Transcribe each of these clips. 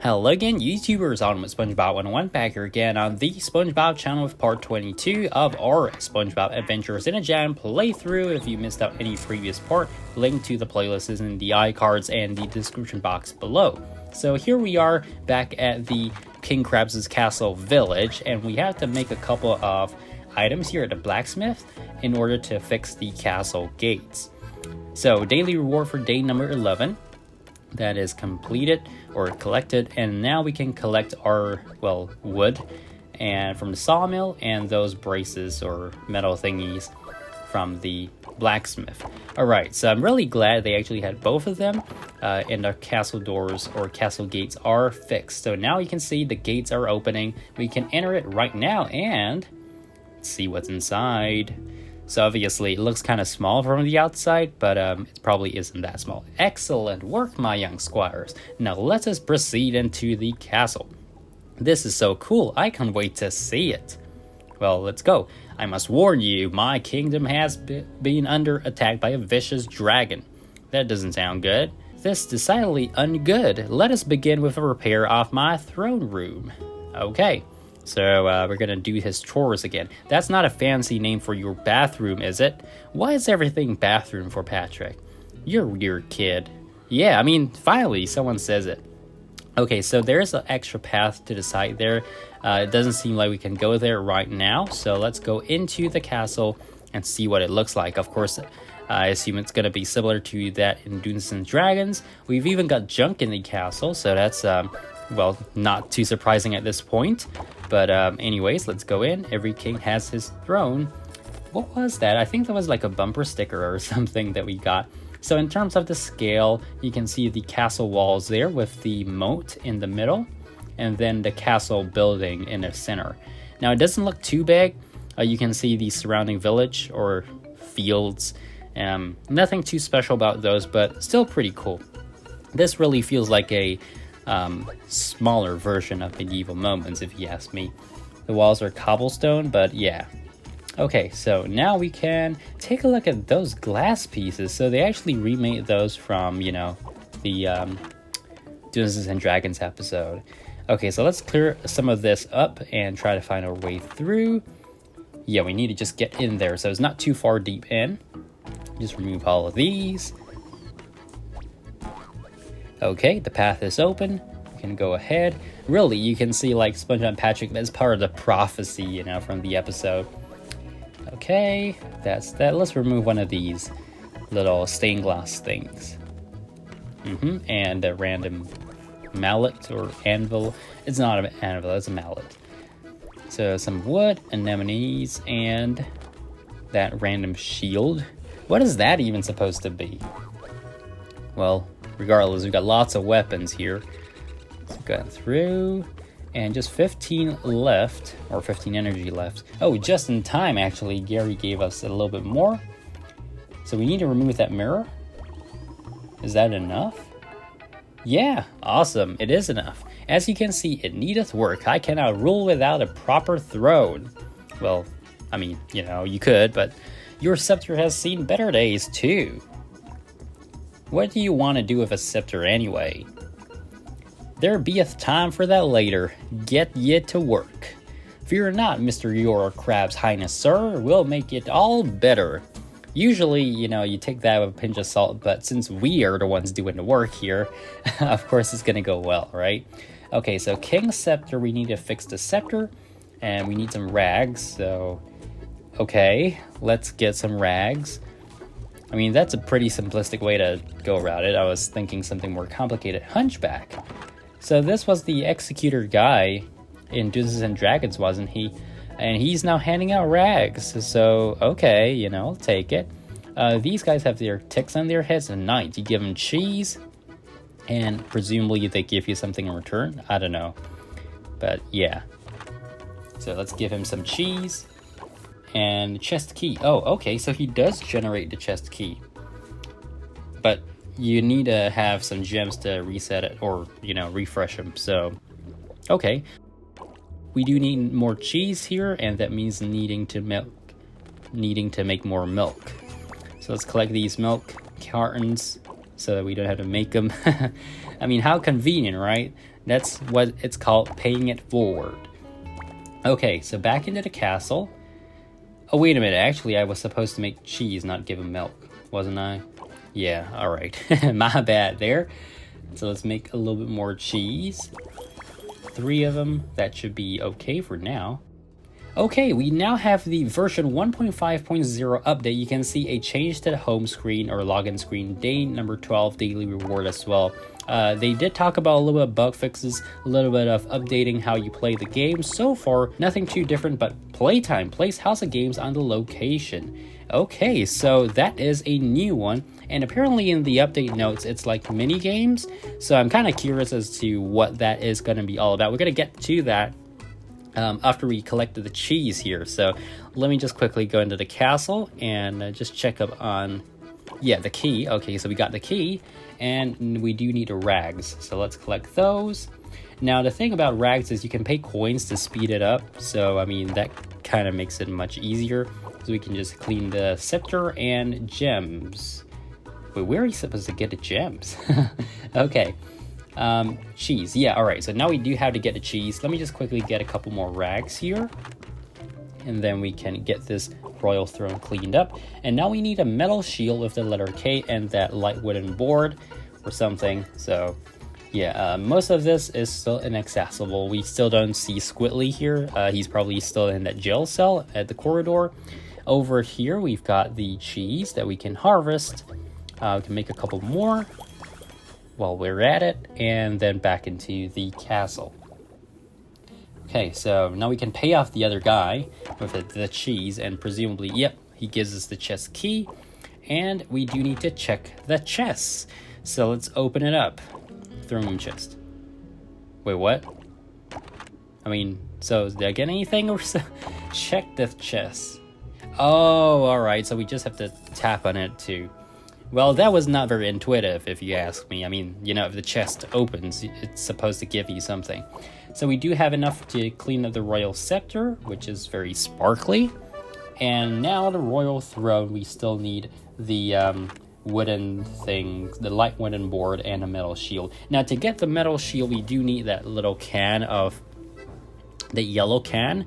Hello again, YouTubers, on with SpongeBob 101 back here again on the SpongeBob channel with part 22 of our SpongeBob Adventures in a Jam playthrough. If you missed out any previous part, link to the playlist is in the iCards and the description box below. So here we are back at the King Krabs' Castle Village, and we have to make a couple of items here at the blacksmith in order to fix the castle gates. So daily reward for day number 11. That is completed or collected, and now we can collect our, well, wood and from the sawmill and those braces or metal thingies from the blacksmith. Alright, so I'm really glad they actually had both of them, and our castle doors or castle gates are fixed. So now you can see the gates are opening. We can enter it right now and see what's inside. So obviously it looks kind of small from the outside, but it probably isn't that small. Excellent work, my young squires. Now let us proceed into the castle. This is so cool, I can't wait to see it. Well, let's go. I must warn you, my kingdom has been under attack by a vicious dragon. That doesn't sound good. This decidedly ungood. Let us begin with a repair of my throne room. Okay. So we're gonna do his chores again. That's not a fancy name for your bathroom, is it? Why is everything bathroom for Patrick? You're a weird kid. Yeah, I mean, finally someone says it. Okay, so there's an extra path to the side there. It doesn't seem like we can go there right now. So let's go into the castle and see what it looks like. Of course, I assume it's gonna be similar to that in Dungeons and Dragons. We've even got junk in the castle, so that's well, not too surprising at this point. But anyways, let's go in. Every king has his throne. What was that? I think that was like a bumper sticker or something that we got. So in terms of the scale, you can see the castle walls there with the moat in the middle, and then the castle building in the center. Now it doesn't look too big. You can see the surrounding village or fields. Nothing too special about those, but still pretty cool. This really feels like a smaller version of Medieval Moments, if you ask me. The walls are cobblestone, but yeah. Okay, so now we can take a look at those glass pieces. So they actually remade those from, you know, the Dungeons and Dragons episode. Okay, so let's clear some of this up and try to find our way through. Yeah, we need to just get in there, so it's not too far deep in. Just remove all of these. Okay, the path is open. We can go ahead. Really, you can see like SpongeBob and Patrick, that's part of the prophecy, you know, from the episode. Okay, that's that. Let's remove one of these little stained glass things. And a random mallet or anvil. It's not an anvil, it's a mallet. So some wood, anemones, and that random shield. What is that even supposed to be? Well, regardless, we've got lots of weapons here. Let's go through, and just 15 left, or 15 energy left. Oh, just in time, actually, Gary gave us a little bit more. So we need to remove that mirror. Is that enough? Yeah, awesome, it is enough. As you can see, it needeth work. I cannot rule without a proper throne. Well, I mean, you know, you could, but your scepter has seen better days too. What do you want to do with a scepter anyway? There beeth time for that later. Get ye to work. Fear not, Mr. Your Krabs' Highness, sir. We'll make it all better. Usually, you know, you take that with a pinch of salt, but since we are the ones doing the work here, of course it's gonna go well, right? Okay, so King's Scepter, we need to fix the scepter, and we need some rags, so... Okay, let's get some rags. I mean, that's a pretty simplistic way to go around it. I was thinking something more complicated. Hunchback. So this was the executor guy in Dungeons and Dragons, wasn't he? And he's now handing out rags. So, okay, you know, I'll take it. These guys have their ticks on their heads at night. You give them cheese, and presumably they give you something in return. I don't know. But, yeah. So let's give him some cheese. And chest key. Oh, okay, so he does generate the chest key. But you need to have some gems to reset it or, you know, refresh them. So, okay. We do need more cheese here, and that means needing to make more milk. So let's collect these milk cartons so that we don't have to make them. I mean, how convenient, right? That's what it's called, paying it forward. Okay, so back into the castle. Oh, wait a minute. Actually, I was supposed to make cheese, not give him milk, wasn't I? Yeah, all right. My bad there. So let's make a little bit more cheese. 3 of them. That should be okay for now. Okay, we now have the version 1.5.0 update. You can see a change to the home screen or login screen, day number 12 daily reward as well. They did talk about a little bit of bug fixes, a little bit of updating how you play the game. So far, nothing too different, but playtime, place House of Games on the location. Okay, so that is a new one, and apparently in the update notes, it's like mini games. So I'm kind of curious as to what that is going to be all about. We're going to get to that after we collected the cheese here. So let me just quickly go into the castle and just check up on, yeah, the key. Okay, so we got the key, and we do need rags. So let's collect those. Now, the thing about rags is you can pay coins to speed it up. So, I mean, that kind of makes it much easier. So we can just clean the scepter and gems. Wait, where are you supposed to get the gems? Okay. Cheese. Yeah, all right. So now we do have to get the cheese. Let me just quickly get a couple more rags here. And then we can get this royal throne cleaned up. And now we need a metal shield with the letter K and that light wooden board or something. So yeah, most of this is still inaccessible. We still don't see Squidly here. He's probably still in that jail cell at the corridor. Over here, we've got the cheese that we can harvest. We can make a couple more while we're at it, and then back into the castle. Okay, so now we can pay off the other guy with the cheese, and presumably, yep, he gives us the chest key, and we do need to check the chest. So let's open it up. Throne room chest. Wait, what? I mean, so did I get anything or so? Check the chest. Oh, alright, so we just have to tap on it to... Well, that was not very intuitive, if you ask me. I mean, you know, if the chest opens, it's supposed to give you something. So we do have enough to clean up the royal scepter, which is very sparkly. And now the royal throne, we still need the wooden thing, the light wooden board, and a metal shield. Now, to get the metal shield, we do need that little can of... the yellow can.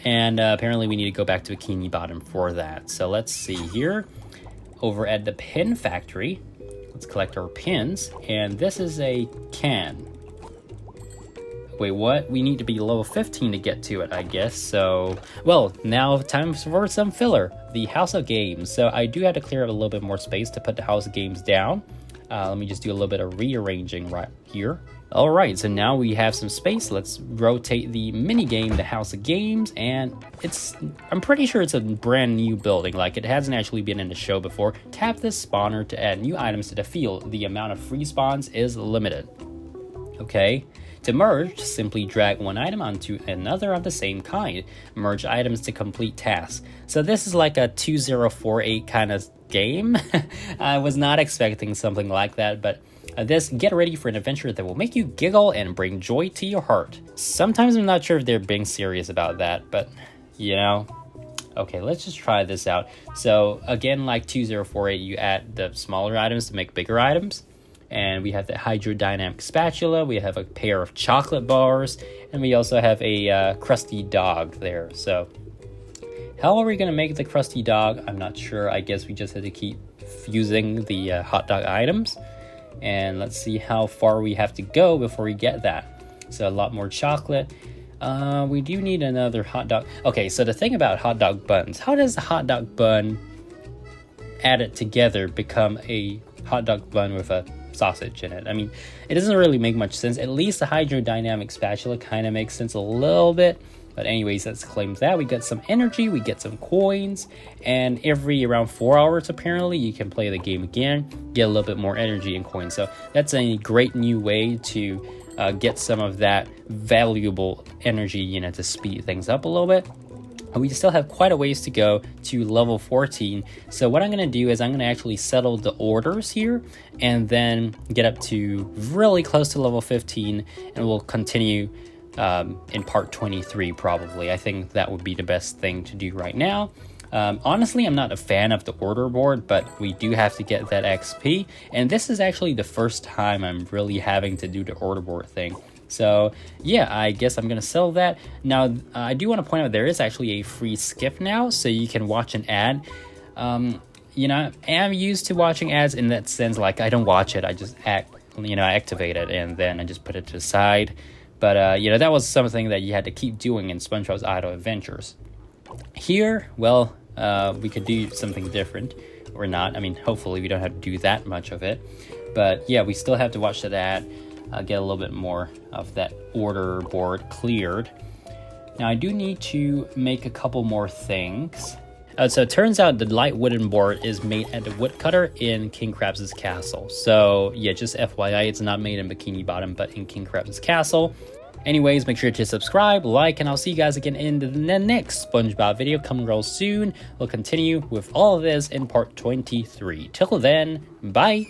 And apparently we need to go back to Bikini Bottom for that. So let's see here. Over at the pin factory, let's collect our pins. And this is a can. Wait, what? We need to be level 15 to get to it, I guess. So, well, now time for some filler. The House of Games. So I do have to clear out a little bit more space to put the House of Games down. Let me just do a little bit of rearranging right here. All right, so now we have some space. Let's rotate the mini game, the House of Games, and I'm pretty sure it's a brand new building. Like, it hasn't actually been in the show before. Tap this spawner to add new items to the field. The amount of free spawns is limited. Okay. To merge, simply drag one item onto another of the same kind. Merge items to complete tasks. So this is like a 2048 kind of game. I was not expecting something like that, but get ready for an adventure that will make you giggle and bring joy to your heart. Sometimes I'm not sure if they're being serious about that, but you know. Okay, let's just try this out. So again, like 2048, you add the smaller items to make bigger items. And we have the hydrodynamic spatula, we have a pair of chocolate bars, and we also have a crusty dog there. So how are we going to make the crusty dog? I'm not sure. I guess we just have to keep fusing the hot dog items. And let's see how far we have to go before we get that. So a lot more chocolate. We do need another hot dog. Okay, so the thing about hot dog buns, how does the hot dog bun added together become a hot dog bun with a sausage in it? I mean, it doesn't really make much sense. At least the hydrodynamic spatula kind of makes sense a little bit. But anyways, let's claim that. We get some energy, we get some coins, and every around 4 hours, apparently, you can play the game again, get a little bit more energy and coins. So that's a great new way to get some of that valuable energy, you know, to speed things up a little bit. We still have quite a ways to go to level 14. So what I'm going to do is I'm going to actually settle the orders here and then get up to really close to level 15, and we'll continue in part 23 probably. I think that would be the best thing to do right now. Honestly, I'm not a fan of the order board, but we do have to get that XP. And this is actually the first time I'm really having to do the order board thing. So yeah, I guess I'm gonna sell that. Now, I do want to point out there is actually a free skip now, so you can watch an ad. You know, I'm used to watching ads in that sense, like I don't watch it, I just I activate it and then I just put it to the side. But you know, that was something that you had to keep doing in SpongeBob's Idle Adventures. Here, well, we could do something different, or not. I mean, hopefully we don't have to do that much of it. But yeah, we still have to watch that ad, get a little bit more of that order board cleared. Now, I do need to make a couple more things. So it turns out the light wooden board is made at the woodcutter in King Krabs' castle. So yeah, just FYI, it's not made in Bikini Bottom, but in King Krabs' castle. Anyways, make sure to subscribe, like, and I'll see you guys again in the next SpongeBob video coming real soon. We'll continue with all of this in part 23. Till then, bye!